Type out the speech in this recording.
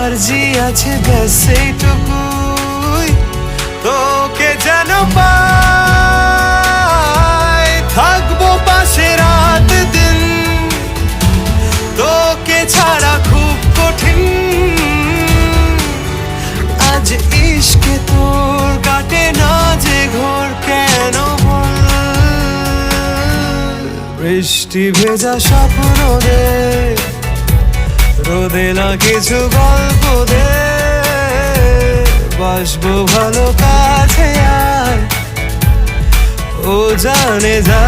আরজি আছে ব্যাস সেইটুকুই, তোকে যেন পাই, থাকবো পাশে রাত দিন, তোকে ছাড়া খুব কঠিন। আজ ইশকে তোর কাটে না যে ঘোর কেন বল? বৃষ্টি ভেজা স্বপ্ন দে, রোদে না কিছু গল্প দে, বাসবো ভালো কাছে আয়, ও জানে যা।